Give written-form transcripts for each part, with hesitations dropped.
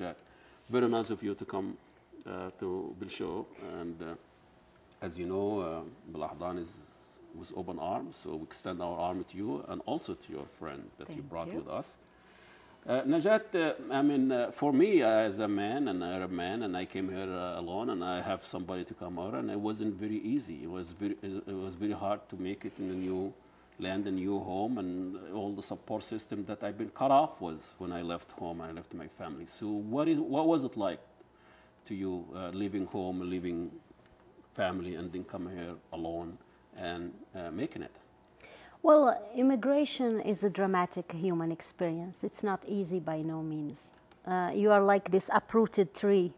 Jack, very nice of you to come to the show. And as you know, BelAhdan is with open arms, so we extend our arm to you and also to your friend that you brought with us. Najat, I mean, for me as a man, an Arab man, and I came here alone, and I have somebody to come over, and it wasn't very easy. It was very hard to make it in a new land, a new home, and all the support system that I've been cut off with when I left home and I left my family. So what was it like to you leaving home, leaving family, and then come here alone and making it? Well, immigration is a dramatic human experience. It's not easy by no means. You are like this uprooted tree,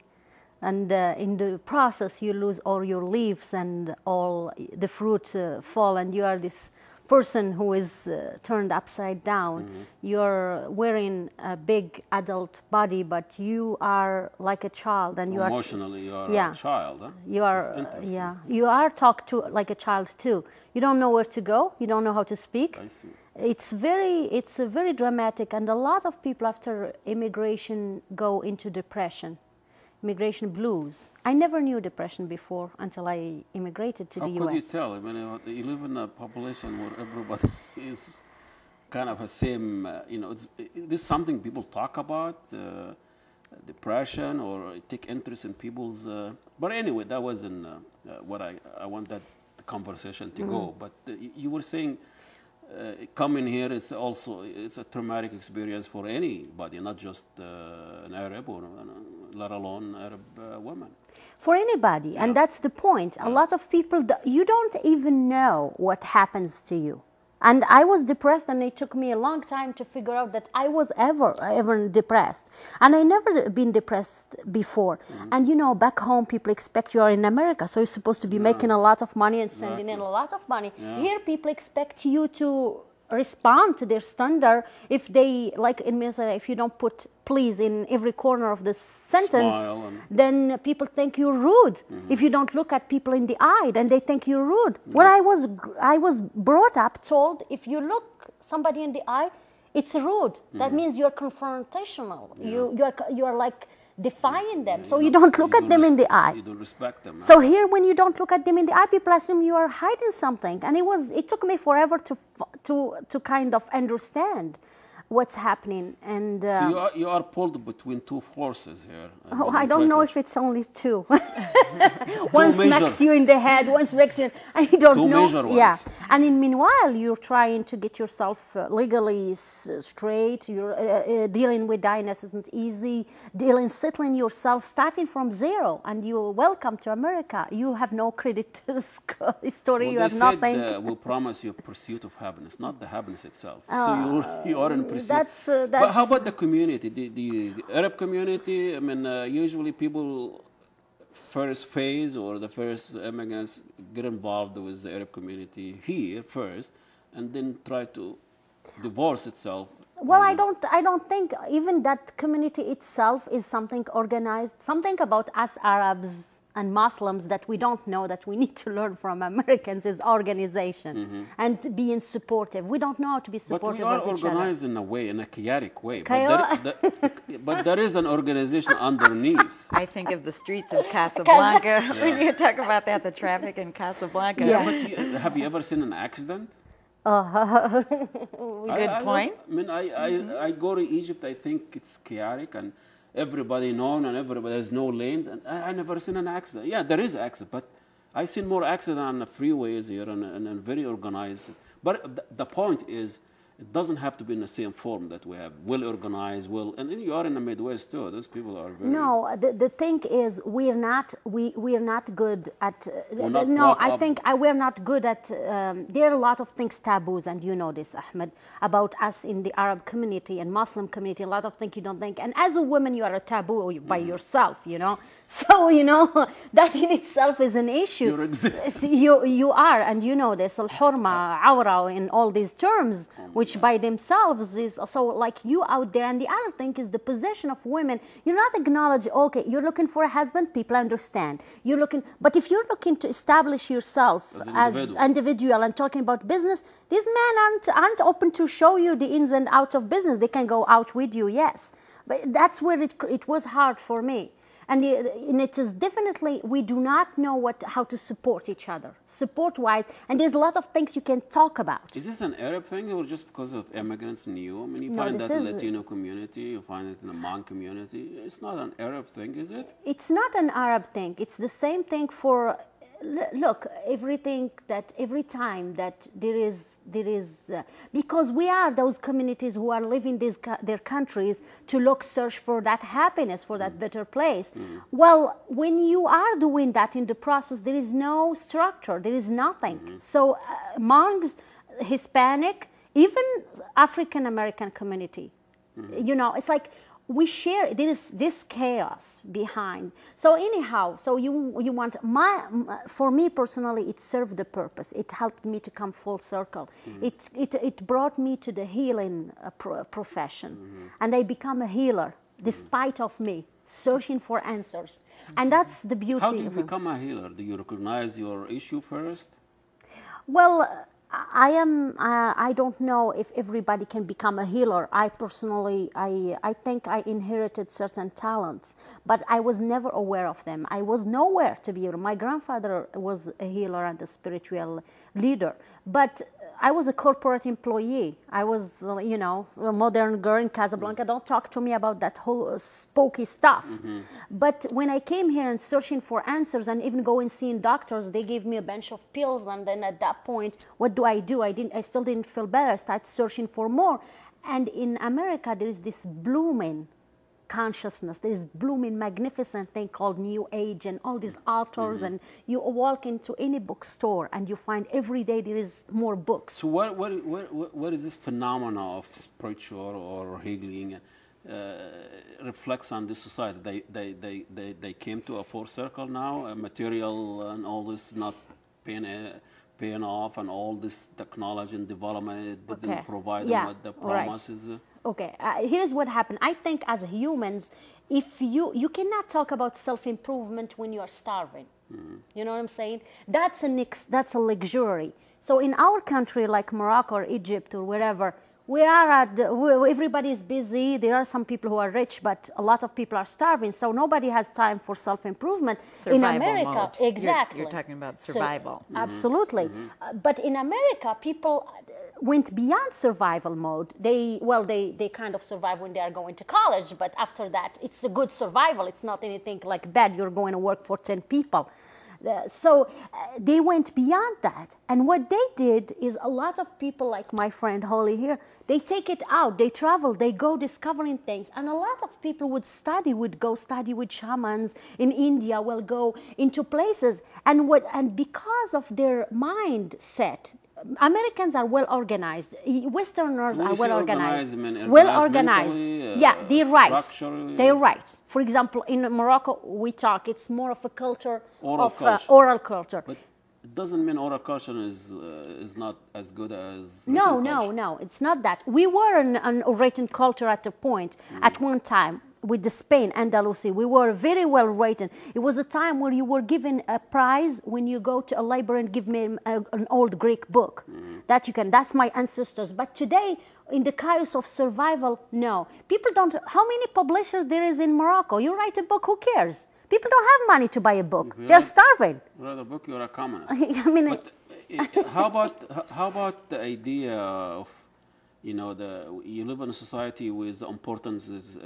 and in the process you lose all your leaves and all the fruit fall, and you are this person who is turned upside down. You're wearing a big adult body, but you are like a child, and you emotionally you are a child. Huh? You are you are talked to like a child too. You don't know where to go. You don't know how to speak. I see. It's very dramatic, and a lot of people after immigration go into depression. Immigration blues. I never knew depression before until I immigrated to the US. How could you tell? I mean, you live in a population where everybody is kind of the same, you know, this is something people talk about, depression, or take interest in people's, but anyway, that wasn't what I want that conversation to go. But you were saying coming here is also, it's a traumatic experience for anybody, not just an Arab or let alone Arab women. For anybody, and that's the point. A lot of people, you don't even know what happens to you. And I was depressed, and it took me a long time to figure out that I was ever depressed. And I never been depressed before. And you know, back home people expect you are in America, so you're supposed to be making a lot of money and sending in a lot of money. Here people expect you to respond to their standard. If they, like in Minnesota, if you don't put please in every corner of the sentence, then people think you're rude. If you don't look at people in the eye, then they think you're rude. When I was brought up, told if you look somebody in the eye, it's rude. That means you're confrontational. You are like defying them. So you don't look at them in the eye. You don't respect them. So here, when you don't look at them in the eye, people assume you are hiding something. And it took me forever to kind of understand what's happening. And so you are pulled between two forces here. Oh, I don't know if it's only two. One smacks you in the head, one smacks you. I don't know. Two major ones. Yeah, and in meanwhile, you're trying to get yourself legally straight. You're dealing with diners isn't easy. Settling yourself, starting from zero, and you're welcome to America. You have no credit to the story. Well, you have nothing. We promise you pursuit of happiness, not the happiness itself. So you are in pursuit. That's but how about the community, the Arab community? I mean, usually people first phase or the first immigrants get involved with the Arab community here first, and then try to divorce itself. Well, I don't think even that community itself is something organized. Something about us Arabs and Muslims that we don't know that we need to learn from Americans is organization and being supportive. We don't know how to be supportive of each other. But we are organized in a way, in a chaotic way. But there is an organization underneath. I think of the streets of Casablanca when you talk about that, the traffic in Casablanca. Yeah, but have you ever seen an accident? Good point. I go to Egypt, I think it's chaotic and everybody known and everybody has no lane. And I never seen an accident. Yeah, there is accident, but I seen more accident on the freeways here and very organized. But the point is, it doesn't have to be in the same form that we have well organized, and you are in the Midwest too. Those people are very. No, the thing is, we're not good at. I think we're not good at. There are a lot of things taboos, and you know this, Ahmed, about us in the Arab community and Muslim community. A lot of things you don't think, and as a woman, you are a taboo by yourself. You know. So, you know, that in itself is an issue. Your existence. You are, and you know this, al-hurma, awra, in all these terms, which by themselves is also like you out there. And the other thing is the position of women. You're not acknowledged, okay, you're looking for a husband, people understand. You're looking, but if you're looking to establish yourself as individual and talking about business, these men aren't open to show you the ins and outs of business. They can go out with you, yes. But that's where it was hard for me. And it is definitely, we do not know how to support each other, support-wise, and there's a lot of things you can talk about. Is this an Arab thing or just because of immigrants in you? I mean, you find that in the Latino community, you find it in the Hmong community. It's not an Arab thing, is it? It's not an Arab thing. It's the same thing for, look, every time that there is because we are those communities who are leaving their countries to search for that happiness, for that better place. Well, when you are doing that in the process, there is no structure, there is nothing. So Hmongs, Hispanic, even African American community, you know, it's like we share, there is this chaos behind. So anyhow, so you want, for me personally, it served the purpose. It helped me to come full circle. It brought me to the healing profession. And I become a healer, despite of me, searching for answers. And that's the beauty of it. How do you become a healer? Do you recognize your issue first? Well, I don't know if everybody can become a healer. I personally, I think I inherited certain talents, but I was never aware of them. I was nowhere to be able. My grandfather was a healer and a spiritual leader, but I was a corporate employee. I was, you know, a modern girl in Casablanca. Don't talk to me about that whole spooky stuff. But when I came here and searching for answers and even going seeing doctors, they gave me a bunch of pills. And then at that point, what do? I still didn't feel better. I started searching for more. And in America, there is this blooming consciousness. There is blooming magnificent thing called New Age and all these authors, and you walk into any bookstore and you find every day there is more books. So what is this phenomena of spiritual or healing reflects on this society? They came to a full circle now, material and all this not paying off, and all this technology and development didn't provide them with the promises. Right. Okay, here's what happened. I think as humans, if you cannot talk about self-improvement when you are starving. You know what I'm saying? That's a luxury. So in our country, like Morocco or Egypt or wherever, everybody is busy. There are some people who are rich, but a lot of people are starving. So nobody has time for self-improvement. In America, mode. Exactly. You're talking about survival. So, absolutely. But in America, people went beyond survival mode. They kind of survive when they are going to college, but after that, it's a good survival. It's not anything like bad. You're going to work for 10 people. So they went beyond that. And what they did is a lot of people like my friend Holly here, they take it out, they travel, they go discovering things. And a lot of people would go study with shamans in India, will go into places. And because of their mindset, Americans are well organized. Westerners are well organized. Well organized. Yeah, they're right. They're right. For example, in Morocco, we talk. It's more of a culture oral culture. But it doesn't mean oral culture is not as good as No, it's not that. We were an written culture at a point, at one time. With the Spain, Andalusia, we were very well rated. It was a time where you were given a prize when you go to a library and give me an old Greek book. That's my ancestors. But today, in the chaos of survival, no. People don't, how many publishers there is in Morocco? You write a book, who cares? People don't have money to buy a book. They're starving. Write a book, you're a communist. I mean, but how about the idea of, you know, you live in a society with the importance is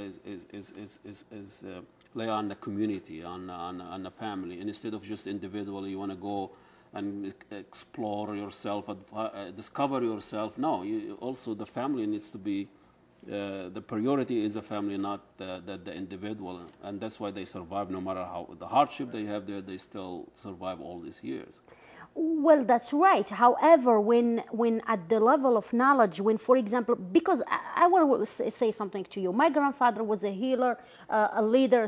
lay on the community, on the family, and instead of just individually, you want to go and explore yourself, discover yourself. No, also the family needs to be, the priority is the family, not the individual, and that's why they survive no matter how the hardship they have there. They still survive all these years. Well, that's right. However, when at the level of knowledge, when, for example, because I will say something to you. My grandfather was a healer, a leader,